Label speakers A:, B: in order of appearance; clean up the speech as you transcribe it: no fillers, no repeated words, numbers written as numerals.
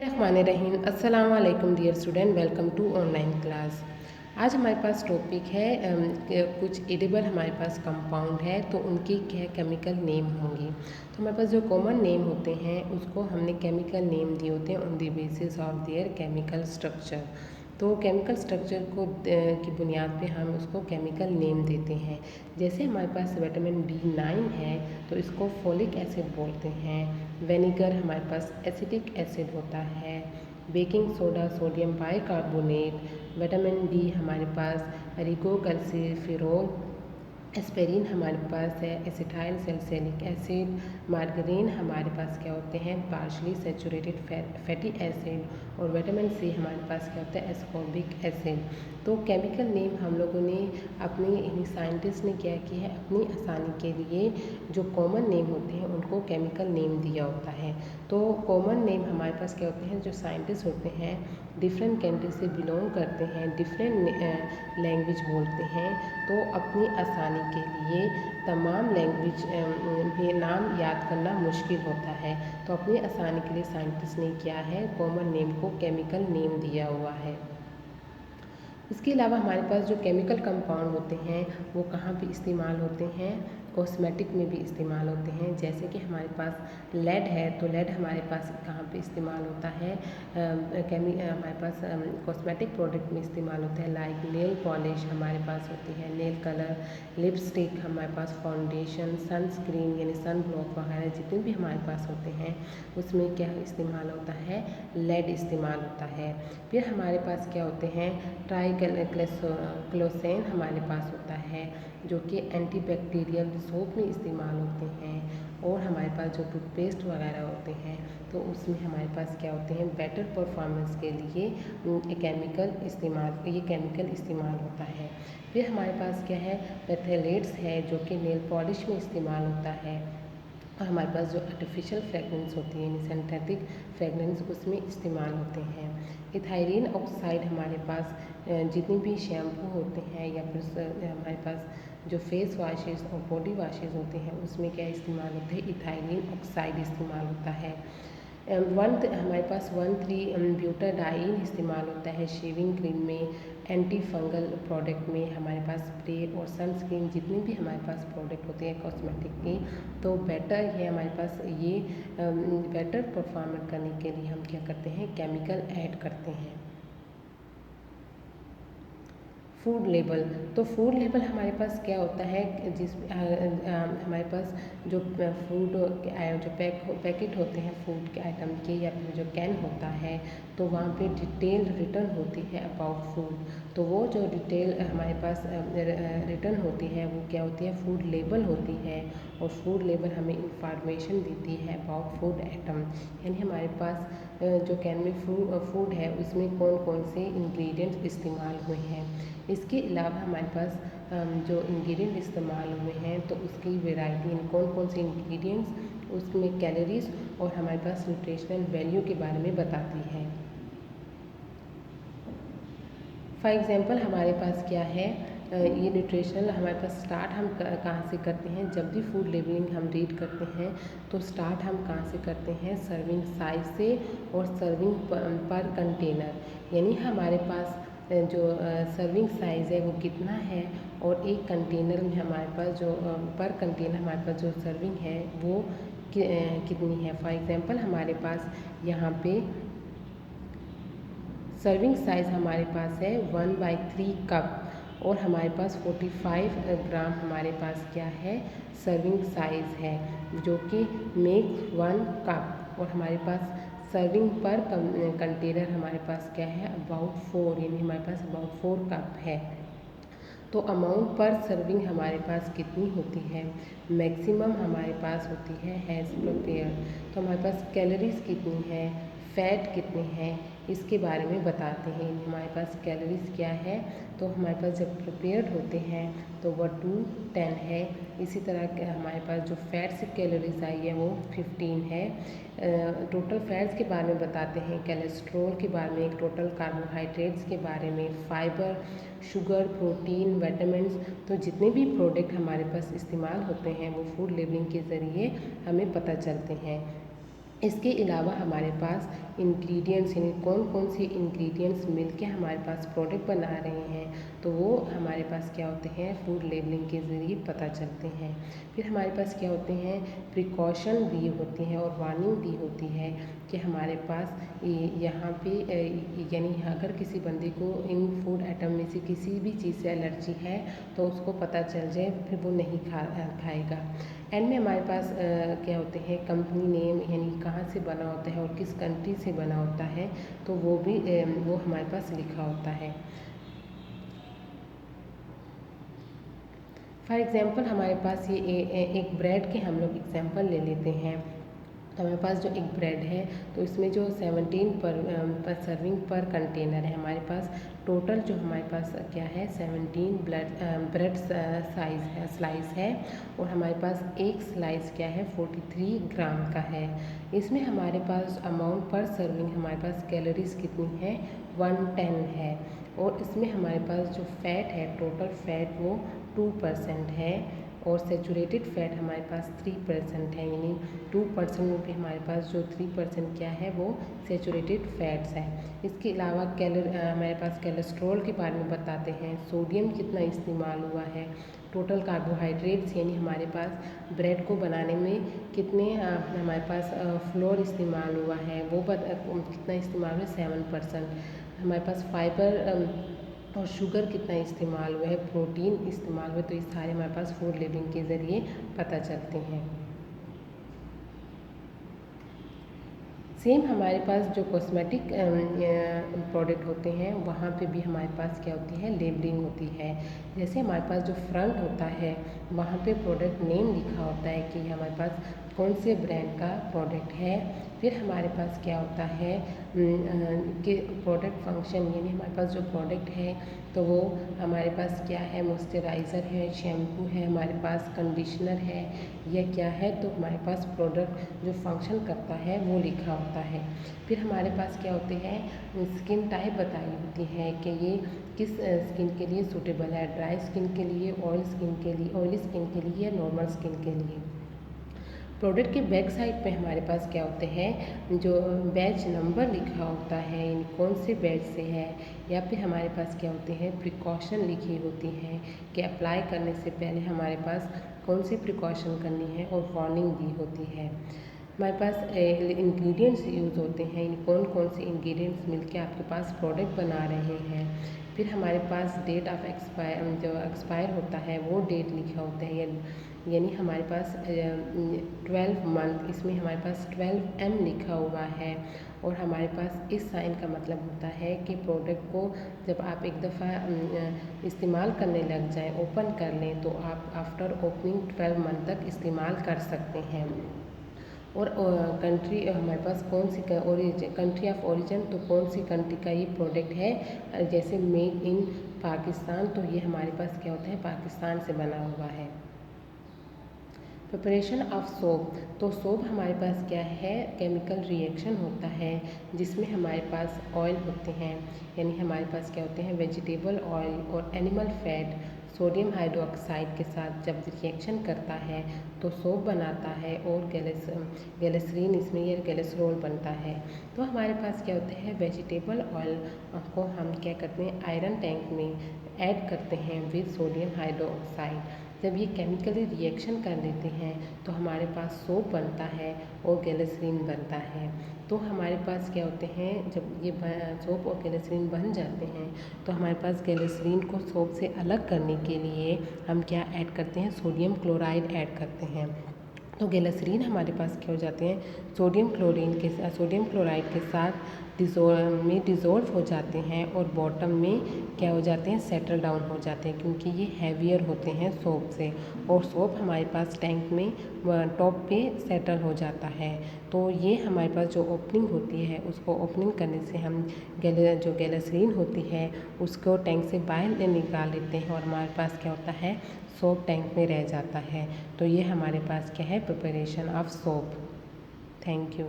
A: रहमानिर्रहीम। अस्सलाम वालेकुम dear student, welcome to online class. आज हमारे पास टॉपिक है कुछ एडिबल हमारे पास कंपाउंड है तो उनकी क्या केमिकल नेम होंगी। तो हमारे पास जो कॉमन नेम होते हैं उसको हमने केमिकल नेम दिए होते हैं on the basis of their chemical structure. तो केमिकल स्ट्रक्चर को की बुनियाद पे हम उसको केमिकल नेम देते हैं। जैसे हमारे पास विटामिन B9 है तो इसको फोलिक एसिड बोलते हैं। विनेगर हमारे पास एसिटिक एसिड होता है। Baking soda sodium bicarbonate. Vitamin D हमारे पास एरिगोकैल्सिफेरॉल। एस्पेरिन हमारे पास है एसिटाइल सैलिसिलिक एसिड। मार्गरीन हमारे पास क्या होते हैं पार्शली सेचुरेटेड फैटी एसिड। और विटामिन C हमारे पास क्या होता है एस्कॉर्बिक एसिड। तो केमिकल नेम हम लोगों ने अपनी साइंटिस्ट ने क्या किया है अपनी आसानी के लिए जो कॉमन नेम होते हैं उनको केमिकल नेम दिया होता है। तो कॉमन नेम हमारे पास क्या होते हैं जो साइंटिस्ट होते हैं डिफरेंट कंट्री से बिलोंग करते हैं, डिफरेंट लैंग्वेज बोलते हैं, तो अपनी आसानी के लिए तमाम लैंग्वेज में नाम याद करना मुश्किल होता है। तो अपनी आसानी के लिए साइंटिस्ट ने क्या है कॉमन नेम को केमिकल नेम दिया हुआ है। इसके अलावा हमारे पास जो केमिकल कंपाउंड होते हैं वो कहाँ पे इस्तेमाल होते हैं, कॉस्मेटिक में भी इस्तेमाल होते हैं। जैसे कि हमारे पास लेड है तो लेड हमारे पास कहाँ पे इस्तेमाल होता है हमारे पास कॉस्मेटिक प्रोडक्ट में इस्तेमाल होता है। लाइक नेल पॉलिश हमारे पास होती है, नेल कलर, लिपस्टिक हमारे पास, फाउंडेशन, सनस्क्रीन यानी सन ब्लॉक वगैरह जितने भी हमारे पास होते हैं उसमें क्या इस्तेमाल होता है लेड इस्तेमाल होता है। फिर हमारे पास क्या होते हैं क्लोसेन हमारे पास होता है जो कि एंटीबैक्टीरियल सोप में इस्तेमाल होते हैं। और हमारे पास जो टूथपेस्ट वगैरह होते हैं तो उसमें हमारे पास क्या होते हैं बेटर परफॉर्मेंस के लिए ये केमिकल इस्तेमाल होता है। फिर हमारे पास क्या है पेथेलेट्स है जो कि नेल पॉलिश में इस्तेमाल होता है। और हमारे पास जो आर्टिफिशियल फ्रेगरेंस होती है सिंथेटिक फ्रेगरेंस उसमें इस्तेमाल होते हैं। इथाइलिन ऑक्साइड हमारे पास जितने भी शैम्पू होते हैं या फिर हमारे पास जो फेस वाशेस और बॉडी वाशेस होते हैं उसमें क्या इस्तेमाल होता है इथाइलिन ऑक्साइड इस्तेमाल होता है। हमारे पास 1,3-ब्यूटाडाइन इस्तेमाल होता है शेविंग क्रीम में, एंटी फंगल प्रोडक्ट में, हमारे पास स्प्रे और सनस्क्रीन जितने भी हमारे पास प्रोडक्ट होते हैं कॉस्मेटिक के तो बेटर है हमारे पास ये बेटर परफॉर्मेंस करने के लिए हम क्या करते हैं केमिकल ऐड करते हैं। फूड लेबल, तो फूड लेबल हमारे पास क्या होता है हमारे पास जो फूड जो पैकेट होते हैं फूड के आइटम के या फिर जो कैन होता है तो वहाँ पे डिटेल रिटर्न होती है अबाउट फूड। तो वो जो डिटेल हमारे पास रिटर्न होती है वो क्या होती है फूड लेबल होती है। और फूड लेबल हमें इंफॉर्मेशन देती है अबाउट फूड आइटम, यानी हमारे पास जो कैन में फूड है उसमें कौन कौन से इंग्रेडिएंट्स इस्तेमाल हुए हैं। इसके अलावा हमारे पास जो इंग्रेडिएंट इस्तेमाल हुए हैं तो उसकी वैरायटी कौन कौन से इंग्रेडिएंट्स उसमें कैलोरीज और हमारे पास न्यूट्रिशनल वैल्यू के बारे में बताती है। फॉर एग्ज़ाम्पल हमारे पास क्या है ये न्यूट्रिशनल हमारे पास स्टार्ट हम कहाँ से करते हैं जब भी फूड लेबलिंग हम रीड करते हैं तो स्टार्ट हम कहाँ से करते हैं सर्विंग साइज से और सर्विंग पर कंटेनर, यानी हमारे पास जो सर्विंग साइज़ है वो कितना है और एक कंटेनर में हमारे पास जो पर कंटेनर हमारे पास जो सर्विंग है वो कितनी है। फॉर एग्ज़ाम्पल हमारे पास यहाँ पे सर्विंग साइज़ हमारे पास है 1/3 कप और हमारे पास 45 ग्राम हमारे पास क्या है सर्विंग साइज़ है जो कि मेक 1 कप। और हमारे पास सर्विंग पर कंटेनर हमारे पास क्या है अबाउट 4, यानी हमारे पास अबाउट 4 कप है। तो अमाउंट पर सर्विंग हमारे पास कितनी होती है, मैक्सिमम हमारे पास होती है हैज़ प्रिपेयर। तो हमारे पास कैलोरीज कितनी है, फैट कितने हैं इसके बारे में बताते हैं। हमारे पास कैलोरीज क्या है तो हमारे पास जब प्रिपेयर्ड होते हैं तो वह 210 है। इसी तरह हमारे पास जो फैट से कैलोरीज आई है वो 15 है। टोटल फैट्स के बारे में बताते हैं, कोलेस्ट्रॉल के बारे में, टोटल कार्बोहाइड्रेट्स के बारे में, फाइबर, शुगर, प्रोटीन, विटामिन्स। तो जितने भी प्रोडक्ट हमारे पास इस्तेमाल होते हैं वो फूड लेबलिंग के ज़रिए हमें पता चलते हैं। इसके अलावा हमारे पास इंग्रेडिएंट्स यानी कौन कौन से इंग्रेडिएंट्स मिलके हमारे पास प्रोडक्ट बना रहे हैं, तो वो हमारे पास क्या होते हैं, फूड लेबलिंग के ज़रिए पता चलते हैं। फिर हमारे पास क्या होते हैं, प्रिकॉशन दी होती हैं और वार्निंग दी होती है कि हमारे पास यहाँ पे यानी अगर किसी बंदे को इन फूड आइटम में से किसी भी चीज़ से एलर्जी है तो उसको पता चल जाए, फिर वो नहीं खाएगा। एंड में हमारे पास क्या होते हैं, कंपनी नेम यानी कहाँ से बना होता है और किस कंट्री से बना होता है, तो वो भी वो हमारे पास लिखा होता है। फॉर एग्ज़ाम्पल हमारे पास ये एक ब्रेड के हम लोग एग्ज़ाम्पल ले लेते हैं। तो हमारे पास जो एक ब्रेड है तो इसमें जो 17 पर सर्विंग पर कंटेनर है, हमारे पास टोटल जो हमारे पास क्या है 17 ब्रेड साइज़ है, स्लाइस है, और हमारे पास एक स्लाइस क्या है 43 ग्राम का है। इसमें हमारे पास अमाउंट पर सर्विंग हमारे पास कैलोरीज कितनी है 110 है, और इसमें हमारे पास जो फैट है टोटल फैट वो 2% है, और सेचूरेटेड फैट हमारे पास 3% है, यानी 2% में भी हमारे पास जो 3% क्या है वो सेचूरेटेड फैट्स है। इसके अलावा हमारे पास कोलेस्ट्रॉल के बारे में बताते हैं, सोडियम कितना इस्तेमाल हुआ है, टोटल कार्बोहाइड्रेट्स यानी हमारे पास ब्रेड को बनाने में कितने हमारे पास फ्लोर इस्तेमाल हुआ है वो कितना इस्तेमाल हुआ है 7%, हमारे पास फाइबर और शुगर कितना इस्तेमाल हुआ है, प्रोटीन इस्तेमाल हुआ है, तो ये सारे हमारे पास फूड लेबलिंग के ज़रिए पता चलते हैं। सेम हमारे पास जो कॉस्मेटिक प्रोडक्ट होते हैं वहाँ पे भी हमारे पास क्या होती है, लेबलिंग होती है। जैसे हमारे पास जो फ्रंट होता है वहाँ पे प्रोडक्ट नेम लिखा होता है कि हमारे पास कौन से ब्रांड का प्रोडक्ट है। फिर हमारे पास क्या होता है कि प्रोडक्ट फंक्शन यानी हमारे पास जो प्रोडक्ट है तो वो हमारे पास क्या है, मॉइस्चराइज़र है, शैम्पू है, हमारे पास कंडीशनर है, या क्या है, तो हमारे पास प्रोडक्ट जो फंक्शन करता है वो लिखा होता है। फिर हमारे पास क्या होते हैं, स्किन टाइप बताई होती है कि ये किस स्किन के लिए सूटेबल है, ड्राई स्किन के लिए, ऑयल स्किन के लिए, ऑयली स्किन के लिए, या नॉर्मल स्किन के लिए। प्रोडक्ट के बैक साइड पे हमारे पास क्या होते हैं, जो बैच नंबर लिखा होता है यानी कौन से बैच से है, या फिर हमारे पास क्या होते हैं, प्रिकॉशन लिखी होती हैं कि अप्लाई करने से पहले हमारे पास कौन सी प्रिकॉशन करनी है, और वार्निंग दी होती है। हमारे पास इंग्रेडिएंट्स यूज़ होते हैं, कौन कौन से इंग्रेडिएंट्स मिलके आपके पास प्रोडक्ट बना रहे हैं। फिर हमारे पास डेट ऑफ एक्सपायर होता है वो डेट लिखा होता है, यानी हमारे पास 12 मंथ, इसमें हमारे पास 12M लिखा हुआ है, और हमारे पास इस साइन का मतलब होता है कि प्रोडक्ट को जब आप एक दफ़ा इस्तेमाल करने लग जाएं, ओपन कर लें, तो आप आफ्टर ओपनिंग 12 मंथ तक इस्तेमाल कर सकते हैं। और कंट्री हमारे पास कौन सी कंट्री ऑफ ओरिजिन, तो कौन सी कंट्री का ये प्रोडक्ट है, जैसे मेड इन पाकिस्तान, तो ये हमारे पास क्या होता है, पाकिस्तान से बना हुआ है। प्रिपरेशन ऑफ सोप, तो सोप हमारे पास क्या है, केमिकल रिएक्शन होता है जिसमें हमारे पास ऑयल होते हैं, यानी हमारे पास क्या होते हैं, वेजिटेबल ऑयल और एनिमल फैट सोडियम हाइड्रोक्साइड के साथ जब रिएक्शन करता है तो सोप बनाता है, और गैलिसरीन इसमें या गैलिसरॉल बनता है। तो हमारे पास क्या होते हैं, वेजिटेबल ऑयल को हम क्या करते हैं, आयरन टैंक में ऐड करते हैं विद सोडियम हाइड्रोक्साइड। जब ये केमिकली रिएक्शन कर लेते हैं तो हमारे पास सोप बनता है और गैलिसरीन बनता है। तो हमारे पास क्या होते हैं, जब ये सोप और गैलिसरीन बन जाते हैं तो हमारे पास गैलिसरीन को सोप से अलग करने के लिए हम क्या ऐड करते हैं, सोडियम क्लोराइड ऐड करते हैं। तो गैलिसरीन हमारे पास क्या हो जाते हैं, सोडियम क्लोराइड के साथ डिज़ोल्व हो जाते हैं, और बॉटम में क्या हो जाते हैं, सेटल डाउन हो जाते हैं, क्योंकि ये हैवियर होते हैं सोप से, और सोप हमारे पास टैंक में टॉप पे सेटल हो जाता है। तो ये हमारे पास जो ओपनिंग होती है उसको ओपनिंग करने से हम जो गैलिसरीन होती है उसको टैंक से बाहर निकाल लेते हैं, और हमारे पास क्या होता है, सोप टैंक में रह जाता है। तो ये हमारे पास क्या है, preparation of soap. Thank you.